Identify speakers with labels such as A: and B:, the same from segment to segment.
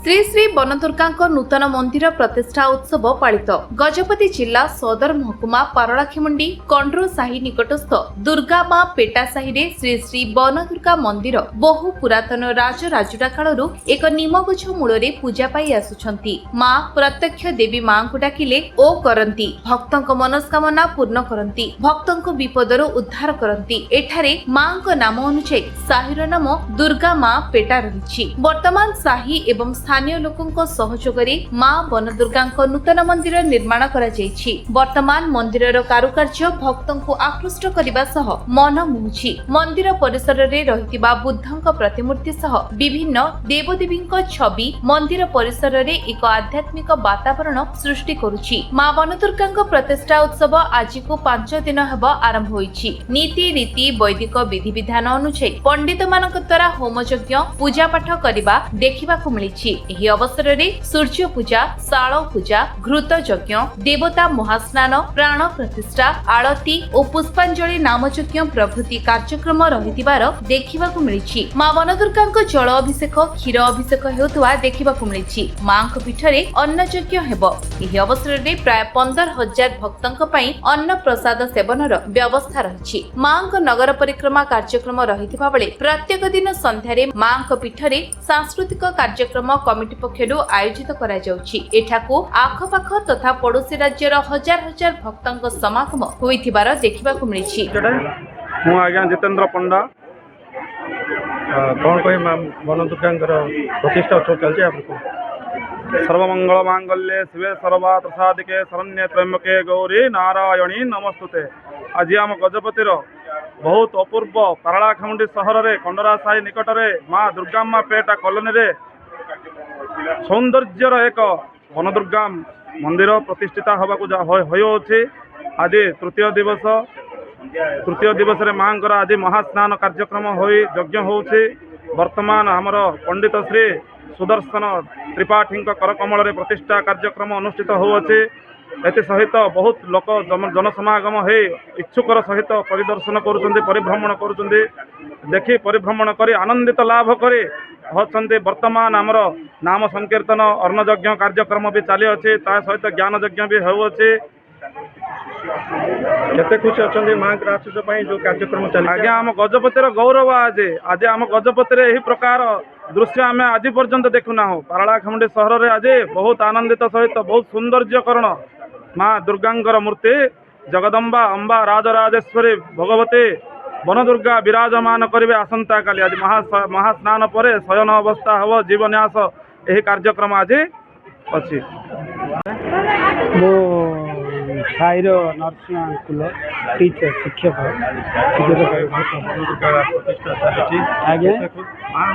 A: श्री श्री बनदुर्गा नूतन मंदिर प्रतिष्ठा उत्सव पालित गजपति जिला सदर महकुमा पारलाखेमुंडी कंड्रो साही निकटस्थ दुर्गा मां पेटा साही रे श्री श्री बनदुर्गा मंदिर बहु पुरातन राजराजुड़ा कालरू एक नीम गछ मूल पूजा पाई आसुछंती। मां प्रत्यक्ष देवी मां को डाकिले ओ करंती, भक्तंक मनस्कामना पूर्ण करंती, भक्तंक विपदरू उद्धार करंती। एठारे मां को नाम अनुसार साहीर नाम दुर्गा मां पेटा रहिछि। वर्तमान साही एवं स्थानीय लोकों सहयोग मां बनदुर्गा नूतन मंदिर निर्माण करा जायछि। वर्तमान मंदिरर कारुकार्य भक्तों को आकृष्ट करने सह मन मोहुछि। मंदिर परिसर रे रहितिबा बुद्धंक प्रतिमूर्ति सह विभिन्न देवदेवी छवि मंदिर परिसर रे एक आध्यात्मिक वातावरण सृष्टि करुछि। मां बनदुर्गा प्रतिष्ठा उत्सव आज को 5 दिन हेब आरंभ होइछि। नीति रीति वैदिक विधि विधान अनुसार पंडित मानक द्वारा होम यज्ञ पूजा पाठ करबा देखिबाकू मिलिछि। एही अवसर रे सूर्य पूजा, शाल पूजा, घृत यज्ञ, देवता महास्नान, प्राण प्रतिष्ठा, आरती और पुष्पांजलि नामयज्ञ प्रभृति कार्यक्रम रहितिबार देखिबाकू मिलिछि। मां बनदुर्गा जल अभिषेक, क्षीर अभिषेक हेउतवा देखिबाकू मिलिछि। मांक पीठरे अन्न यज्ञ हेबो। एही अवसर रे प्राय 15,000 भक्तंक पई अन्न प्रसाद सेवनर व्यवस्था रहिछि। मांक नगर परिक्रमा कार्यक्रम रहितिबा बेले प्रत्येक दिन संध्यारे मांक पीठरे सांस्कृतिक कार्यक्रम कमिटी पक्षरु आयोजित करा जाउछि। एठाकू आखपाख तथा पड़ोसी राज्यर हजार हजार भक्तंक समागम होइथिबार देखिबाकू मिलिछि।
B: मु आज्ञा जितेंद्र पंडा कौन कह बनदुर्गा प्रतिष्ठा उत्सव चलती आपको सर्वमंगल मांगल्ये शिवे सर्वार्थ साधिके शरण्ये त्र्यंबके गौरी नारायणी नमस्तुते। आज आम गजपतिर बहुत अपूर्व पारलाखेमुंडी सहर में कंडरा साही निकट में माँ दुर्गा मां पेटा कॉलोनी रे सौंदर्यर एक बनदुर्गा मंदिर प्रतिष्ठिता होइछि। आज तृतीय दिवस रे मांकर आज महास्नान कार्यक्रम होई यज्ञ होछि। वर्तमान हमर पंडित श्री सुदर्शन त्रिपाठी करकमल रे प्रतिष्ठा कार्यक्रम अनुष्ठित होउछि। एति सहित बहुत लोक जनसमागम हे इच्छुकर सहित परिदर्शन करुछन्ति, परिभ्रमण करुछन्ति। देखि परिभ्रमण करी आनंदित लाभ करे होछन्ति। वर्तमान हमर नाम संकीर्तन अर्ण यज्ञ कार्यक्रम भी चली अछि, ता सहित ज्ञान यज्ञ भी होउछि। केते खुशी अछन्ति मां के आशीष पई जो कार्यक्रम चली। आज्ञा हम गजपतिर गौरव आज आम गजपतिर एही प्रकार दृश्य आम आज पर्यंत देखुना हो। पारलाखेमुंडी सहर रे आज बहुत आनंदित सहित बहुत सौंदर्यकरण मां दुर्गांकर मूर्ति जगदम्बा अंबा राजराजेश्वरी भगवती बनदुर्गा विराजमान करिवे आसंता काली। आज महास्नान पर शयन अवस्था हम जीवन्यास यही कार्यक्रम आज अच्छी।
C: साईर नरसिंह स्कूल टीचर शिक्षक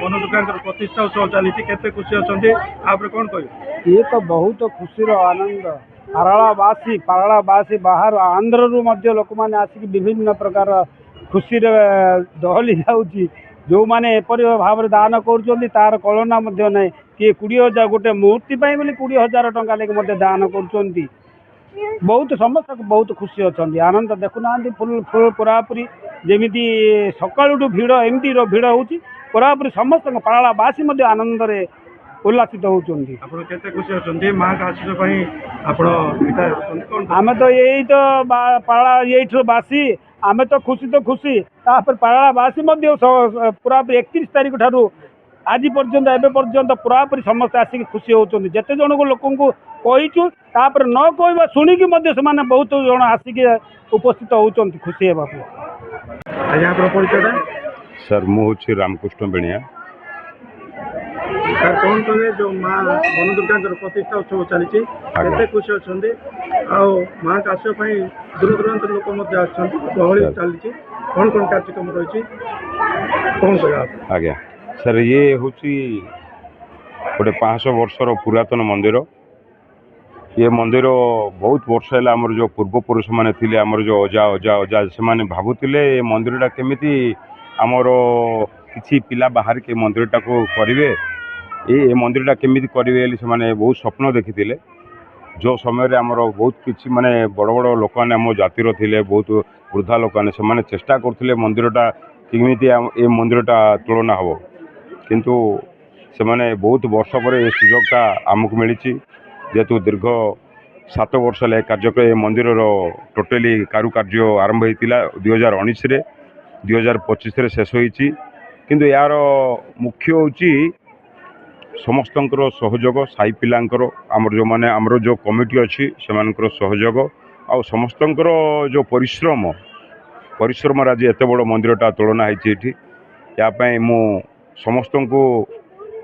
B: बनदुर्गा प्रतिष्ठा उत्सव चली खुशी अच्छे आप कौन कह
C: ये तो बहुत खुशी आनंद पारलावासी बाहर आंध्र रु मध्य लोक मैंने आसिक विभिन्न प्रकार खुशी दहली जाऊँगी। जो मैंने एपरी भाव दान कर तार कलना ना किए 20,000 गोटे मूर्ति बोली 20,000 टंका लेके दान कर बहुत समस्त बहुत खुशी अच्छा आनंद देखुना फुल फुल पूरापूरी जमी सकालू भिड़ एमती भिड़ हो पूरापूरी समस्त पारलावासी आनंद रे उल्लासित होती।
B: खुशी अच्छा माँ का आशीष
C: आम तो यही तो पारला ये बासी आम तो खुशी पारलावासी पूरापूरी 31 तारीख ठारू आज पर्यंत एवं पर्यंत पूरापूरी समस्त आसिक खुशी होती। जिते जन को लोक कहीचु तापर न कहवा शुणिकी बहुत जन आसिक उपस्थित होती खुशी होगा।
D: सर मुझे रामकृष्ण बेणिया
B: सर कौन कहे जो माँ बनदुर्गा प्रतिष्ठा उत्सव चली खुशी अच्छा माँ का आसपाई दूर दूरांत लोक गहली चली कौन कौन कार्यक्रम रही कौन कह
D: आज्ञा सर ये हूँ गोटे 500 वर्षर पुरातन मंदिर। ये मंदिर बहुत वर्ष है आमर जो पूर्वपुरुष मैंने थे आमर जो अजा अजा अजा से मैंने भावुले ये मंदिरटा केमिति आमर किसी पिला बाहर के मंदिरटा को करेंगे ये मंदिरटा केमिति करेंगे से मैंने बहुत स्वप्न देखी जो समय आमर बहुत किसी माने बड़ बड़ लोक मैंने आम जातिर थे बहुत वृद्धा लोक मैंने चेष्टा करते मंदिरटा केमिति ये मंदिरटा तुलना हम किंतु ସେମାନେ ବହୁତ ବର୍ଷ ପରେ ଏ ସୁଯୋଗଟା ଆମକୁ ମିଳିଛି। ଯେହେତୁ ଦୀର୍ଘ 7 ବର୍ଷ ହେଲା ଏ କାର୍ଯ୍ୟକ୍ରମ ଏ ମନ୍ଦିରର ଟୋଟାଲି କାରୁକାର୍ଯ୍ୟ ଆରମ୍ଭ ହୋଇଥିଲା 2019ରେ, 2025ରେ ଶେଷ ହୋଇଛି। କିନ୍ତୁ ଏହାର ମୁଖ୍ୟ ହେଉଛି ସମସ୍ତଙ୍କର ସହଯୋଗ, ସାହି ପିଲାଙ୍କର, ଆମର ଯେଉଁମାନେ ଆମର ଯେଉଁ କମିଟି ଅଛି ସେମାନଙ୍କର ସହଯୋଗ ଆଉ ସମସ୍ତଙ୍କର ଯେଉଁ ପରିଶ୍ରମରେ ଆଜି ଏତେ ବଡ଼ ମନ୍ଦିରଟା ତୁଳନା ହେଇଛି ଏଠି। ୟା ପାଇଁ ମୁଁ ସମସ୍ତଙ୍କୁ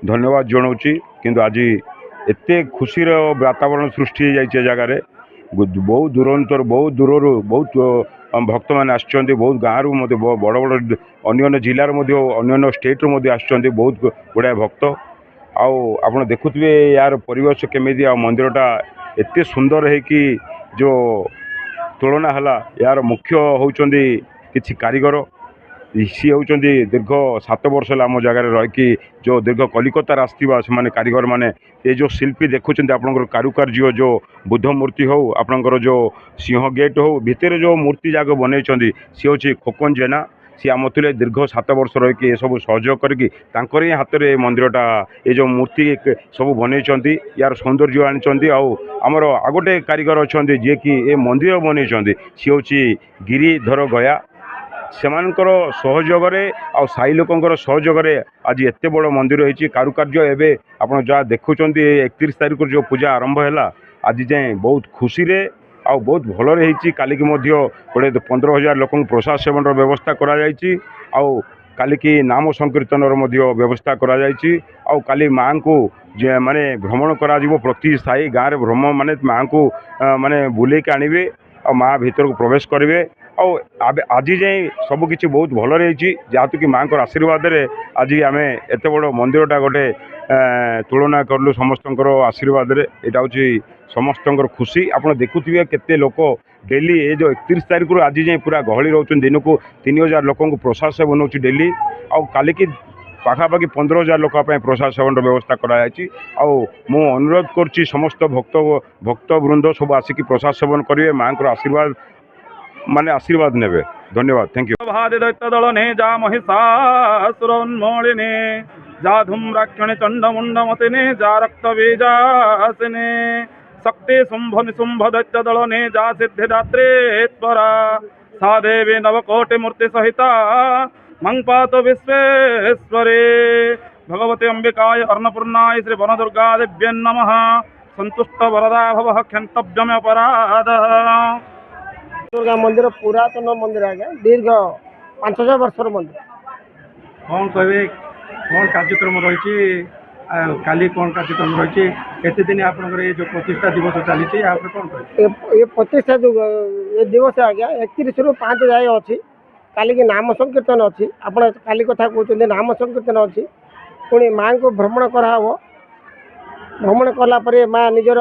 D: ଧନ୍ୟବାଦ ଜଣାଉଛି। କିନ୍ତୁ ଆଜି ଏତେ ଖୁସିର ବାତାବରଣ ସୃଷ୍ଟି ହୋଇଯାଇଛି ଏ ଜାଗାରେ। ବହୁତ ଦୂରରୁ ବହୁତ ଭକ୍ତମାନେ ଆସିଛନ୍ତି, ବହୁତ ଗାଁରୁ ମଧ୍ୟ ବଡ଼ ଅନ୍ୟାନ୍ୟ ଜିଲ୍ଲାରୁ ମଧ୍ୟ ଅନ୍ୟାନ୍ୟ ଷ୍ଟେଟ୍ରୁ ମଧ୍ୟ ଆସିଛନ୍ତି ବହୁତ ଗୁଡ଼ାଏ ଭକ୍ତ। ଆଉ ଆପଣ ଦେଖୁଥିବେ ୟାର ପରିବେଶ କେମିତି, ଆଉ ମନ୍ଦିରଟା ଏତେ ସୁନ୍ଦର ହେଇକି ଯେଉଁ ତୁଳନା ହେଲା। ୟାର ମୁଖ୍ୟ ହେଉଛନ୍ତି କିଛି କାରିଗର। ସିଏ ହେଉଛନ୍ତି ଦୀର୍ଘ 7 ବର୍ଷ ହେଲା ଆମ ଜାଗାରେ ରହିକି ଯେଉଁ ଦୀର୍ଘ କଲିକତାରେ ଆସିଥିବା ସେମାନେ କାରିଗରମାନେ। ଏ ଯେଉଁ ଶିଳ୍ପୀ ଦେଖୁଛନ୍ତି ଆପଣଙ୍କର କାରୁକାର୍ଯ୍ୟ, ଯେଉଁ ବୁଦ୍ଧ ମୂର୍ତ୍ତି ହେଉ, ଆପଣଙ୍କର ଯେଉଁ ସିଂହ ଗେଟ୍ ହେଉ, ଭିତରେ ଯେଉଁ ମୂର୍ତ୍ତି ଯାକ ବନେଇଛନ୍ତି ସିଏ ହେଉଛି ଖୋକନ ଜେନା। ସିଏ ଆମ ଥିଲେ ଦୀର୍ଘ 7 ବର୍ଷ ରହିକି ଏସବୁ ସହଯୋଗ କରିକି ତାଙ୍କର ହିଁ ହାତରେ ଏ ମନ୍ଦିରଟା ଏ ଯେଉଁ ମୂର୍ତ୍ତି ସବୁ ବନେଇଛନ୍ତି, ୟାର ସୌନ୍ଦର୍ଯ୍ୟ ଆଣିଛନ୍ତି। ଆଉ ଆମର ଆଉ ଗୋଟେ କାରିଗର ଅଛନ୍ତି ଯିଏକି ଏ ମନ୍ଦିର ବନେଇଛନ୍ତି, ସିଏ ହେଉଛି ଗିରିଧର ଗୟା। ସେମାନଙ୍କର ସହଯୋଗରେ ଆଉ ସାହି ଲୋକଙ୍କର ସହଯୋଗରେ ଆଜି ଏତେ ବଡ଼ ମନ୍ଦିର ହେଇଛି। କାରୁକାର୍ଯ୍ୟ ଏବେ ଆପଣ ଯାହା ଦେଖୁଛନ୍ତି 31 ତାରିଖରୁ ଯେଉଁ ପୂଜା ଆରମ୍ଭ ହେଲା ଆଜି ଯାଏଁ ବହୁତ ଖୁସିରେ ଆଉ ବହୁତ ଭଲରେ ହେଇଛି। କାଲିକି ମଧ୍ୟ ଗୋଟେ 15,000 ଲୋକଙ୍କୁ ପ୍ରସାଦ ସେବନର ବ୍ୟବସ୍ଥା କରାଯାଇଛି। ଆଉ କାଲିକି ନାମ ସଂକୀର୍ତ୍ତନର ମଧ୍ୟ ବ୍ୟବସ୍ଥା କରାଯାଇଛି। ଆଉ କାଲି ମାଆଙ୍କୁ ମାନେ ଭ୍ରମଣ କରାଯିବ, ପ୍ରତି ସାହି ଗାଁରେ ମାନେ ମାଆଙ୍କୁ ମାନେ ବୁଲେଇକି ଆଣିବେ ଆଉ ମାଆ ଭିତରକୁ ପ୍ରବେଶ କରିବେ। ଆଉ ଆଜି ଯାଏଁ ସବୁକିଛି ବହୁତ ଭଲରେ ହେଇଛି, ଯାହାତୁ କି ମାଆଙ୍କର ଆଶୀର୍ବାଦରେ ଆଜି ଆମେ ଏତେ ବଡ଼ ମନ୍ଦିରଟା ଗୋଟେ ତୁଳନା କଲୁ ସମସ୍ତଙ୍କର ଆଶୀର୍ବାଦରେ। ଏଇଟା ହେଉଛି ସମସ୍ତଙ୍କର ଖୁସି। ଆପଣ ଦେଖୁଥିବେ କେତେ ଲୋକ ଡେଲି ଏ ଯେଉଁ 31 ତାରିଖରୁ ଆଜି ଯାଏଁ ପୁରା ଗହଳି ରହୁଛନ୍ତି। ଦିନକୁ 3,000 ଲୋକଙ୍କୁ ପ୍ରସାଦ ସେବନ ହେଉଛି ଡେଲି। ଆଉ କାଲିକି ପାଖାପାଖି 15,000 ଲୋକ ପାଇଁ ପ୍ରସାଦ ସେବନର ବ୍ୟବସ୍ଥା କରାଯାଇଛି। ଆଉ ମୁଁ ଅନୁରୋଧ କରୁଛି ସମସ୍ତ ଭକ୍ତବୃନ୍ଦ ସବୁ ଆସିକି ପ୍ରସାଦ ସେବନ କରିବେ, ମାଆଙ୍କର ଆଶୀର୍ବାଦ ନେବେ। ଧନ୍ୟବାଦ, ଥ୍ୟାଙ୍କ ୟୁ।
B: ଦୈତ୍ୟ ଦଳ ନେ ଯା ମହିଷାସୁର ଉନ୍ମୋଳିନେ ଯା ଧୂମ୍ରାକ୍ଷଣେ ଚଣ୍ଡମୁଣ୍ଡମତିନେ ଯା ରକ୍ତ ବୀଜାସିନେ ଶକ୍ତି ଶୁମ୍ଭ ନିଶୁମ୍ଭ ଦୈତ୍ୟ ଦଳ ନେ ଯା ସିଦ୍ଧିଦାତ୍ରେ ତ୍ୱରା ସା ଦେବୀ ନବಕೋଟି ମୂର୍ତ୍ତି ସହିତା ମଂ ପାତ ବିଶ୍ବେଶ୍ୱରେ ଭଗବତେ ଅମ୍ବିକାୟ ଅନ୍ନପୂର୍ଣ୍ଣାୟ ଶ୍ରୀ ବନଦୁର୍ଗା ଦେବ୍ୟେ ନମଃ। ସନ୍ତୁଷ୍ଟ ବରଦା ଭବ କ୍ଷନ୍ତବ୍ୟମେ ଅପରାଧ।
E: ଦୁର୍ଗା ମନ୍ଦିର ପୁରାତନ ମନ୍ଦିର ଆଜ୍ଞା, ଦୀର୍ଘ 500 ବର୍ଷର ମନ୍ଦିର।
C: କ'ଣ କହିବେ, କ'ଣ କାର୍ଯ୍ୟକ୍ରମ ରହିଛି, କାଲି କ'ଣ କାର୍ଯ୍ୟକ୍ରମ ରହିଛି, କେତେ ଦିନ ଆପଣଙ୍କର ଏ ଯେଉଁ ପ୍ରତିଷ୍ଠା ଦିବସ ଚାଲିଛି ୟା ଉପରେ କ'ଣ କହିବେ?
E: ଏ ପ୍ରତିଷ୍ଠା ଏ ଦିବସ ଆଜ୍ଞା 31ରୁ 5 ଯାଏ ଅଛି। କାଲିକି ନାମ ସଂକୀର୍ତ୍ତନ ଅଛି। ଆପଣ କାଲି କଥା କହୁଛନ୍ତି, ନାମ ସଂକୀର୍ତ୍ତନ ଅଛି। ପୁଣି ମାଆଙ୍କୁ ଭ୍ରମଣ କରାହେବ। ଭ୍ରମଣ କଲା ପରେ ମା ନିଜର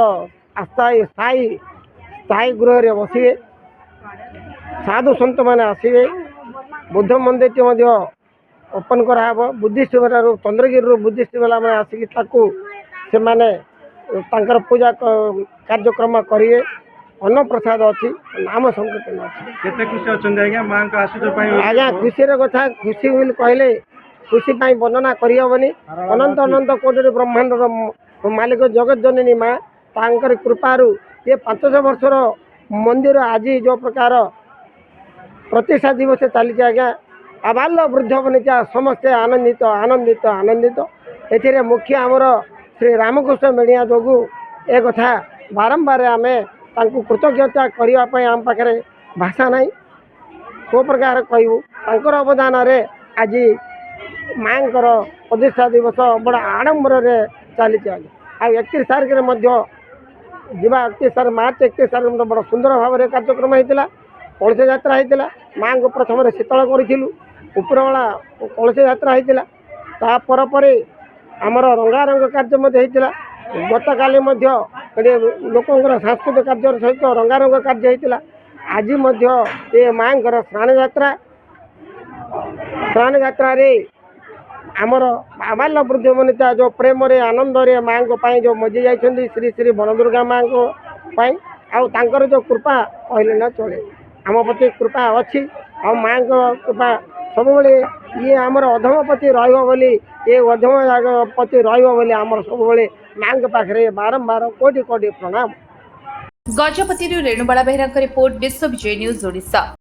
E: ସ୍ଥାୟୀ ଗୃହରେ ବସିବେ। ସାଧୁ ସନ୍ତମାନେ ଆସିବେ। ବୁଦ୍ଧ ମନ୍ଦିରଟି ମଧ୍ୟ ଓପନ୍ କରାହେବ। ବୁଦ୍ଧିଷ୍ଟ ବେଲାରୁ ଚନ୍ଦ୍ରଗିରିରୁ ବୁଦ୍ଧିଷ୍ଟ ବେଲାମାନେ ଆସିକି ତାକୁ ସେମାନେ ତାଙ୍କର ପୂଜା କାର୍ଯ୍ୟକ୍ରମ କରିବେ। ଅନ୍ନପ୍ରସାଦ ଅଛି, ନାମ ସଂକୀର୍ତ୍ତନ ଅଛି।
C: କେତେ ଖୁସି ଅଛନ୍ତି ଆଜ୍ଞା ମାଆଙ୍କ ଆଶୀଷ ପାଇଁ?
E: ଆଜ୍ଞା ଖୁସିର କଥା, ଖୁସି ବୋଲି କହିଲେ ଖୁସି ପାଇଁ ବର୍ଣ୍ଣନା କରିହେବନି। ଅନନ୍ତ ଅନନ୍ତ କୋଟିର ବ୍ରହ୍ମାଣ୍ଡର ମାଲିକ ଜଗତ ଜନନୀ ମା, ତାଙ୍କର କୃପାରୁ ଏ 500 ବର୍ଷର ମନ୍ଦିର ଆଜି ଯେଉଁ ପ୍ରକାର ପ୍ରତିଷ୍ଠା ଦିବସ ଚାଲିଛି ଆଜ୍ଞା, ଆବାଲ୍ୟ ବୃଦ୍ଧ ବନିତା ସମସ୍ତେ ଆନନ୍ଦିତ। ଏଥିରେ ମୁଖ୍ୟ ଆମର ଶ୍ରୀ ରାମକୃଷ୍ଣ ମିଡ଼ିଆ ଯୋଗୁଁ ଏ କଥା ବାରମ୍ବାର ଆମେ ତାଙ୍କୁ କୃତଜ୍ଞତା କରିବା ପାଇଁ ଆମ ପାଖରେ ଭାଷା ନାହିଁ। କେଉଁ ପ୍ରକାର କହିବୁ, ତାଙ୍କର ଅବଦାନରେ ଆଜି ମାଆଙ୍କର ପ୍ରତିଷ୍ଠା ଦିବସ ବଡ଼ ଆଡ଼ମ୍ବରରେ ଚାଲିଛି ଆଜ୍ଞା। ଆଉ 31 ତାରିଖରେ ମଧ୍ୟ ଯିବା, ମାର୍ଚ୍ଚ 31 ତାରିଖ ମଧ୍ୟ ବଡ଼ ସୁନ୍ଦର ଭାବରେ କାର୍ଯ୍ୟକ୍ରମ ହେଇଥିଲା। କଳସ ଯାତ୍ରା ହେଇଥିଲା। ମାଆଙ୍କୁ ପ୍ରଥମରେ ଶୀତଳ କରିଥିଲୁ, ଉପରବେଳା କଳସ ଯାତ୍ରା ହେଇଥିଲା। ପରେ ଆମର ରଙ୍ଗାରଙ୍ଗ କାର୍ଯ୍ୟ ମଧ୍ୟ ହେଇଥିଲା। ଗତକାଲି ମଧ୍ୟ ଲୋକଙ୍କର ସାଂସ୍କୃତିକ କାର୍ଯ୍ୟ ସହିତ ରଙ୍ଗାରଙ୍ଗ କାର୍ଯ୍ୟ ହେଇଥିଲା। ଆଜି ମଧ୍ୟ ଏ ମାଆଙ୍କର ସ୍ନାନ ଯାତ୍ରାରେ ଆମର ଆବାଲ୍ୟ ବୃଦ୍ଧ ବନିତା ଯେଉଁ ପ୍ରେମରେ ଆନନ୍ଦରେ ମାଆଙ୍କ ପାଇଁ ଯେଉଁ ମଜି ଯାଇଛନ୍ତି ଶ୍ରୀ ଶ୍ରୀ ବନଦୁର୍ଗା ମାଆଙ୍କ ପାଇଁ, ଆଉ ତାଙ୍କର ଯେଉଁ କୃପା କହିଲେ ନା ଚଳେ। ଆମ ପ୍ରତି କୃପା ଅଛି, ଆଉ ମାଆଙ୍କ କୃପା ସବୁବେଳେ ଇଏ ଆମର ଅଧମପତି ରହିବ ବୋଲି ଏ ଅଧମପତି ରହିବ ବୋଲି ଆମର ସବୁବେଳେ ମାଙ୍କ ପାଖରେ ବାରମ୍ବାର କୋଟି କୋଟି ପ୍ରଣାମ।
A: ଗଜପତିରୁ ରେଣୁବାଳା ବେହେରାଙ୍କ ରିପୋର୍ଟ, ବିଶ୍ୱ ବିଜୟ ନ୍ୟୁଜ୍ ଓଡ଼ିଶା।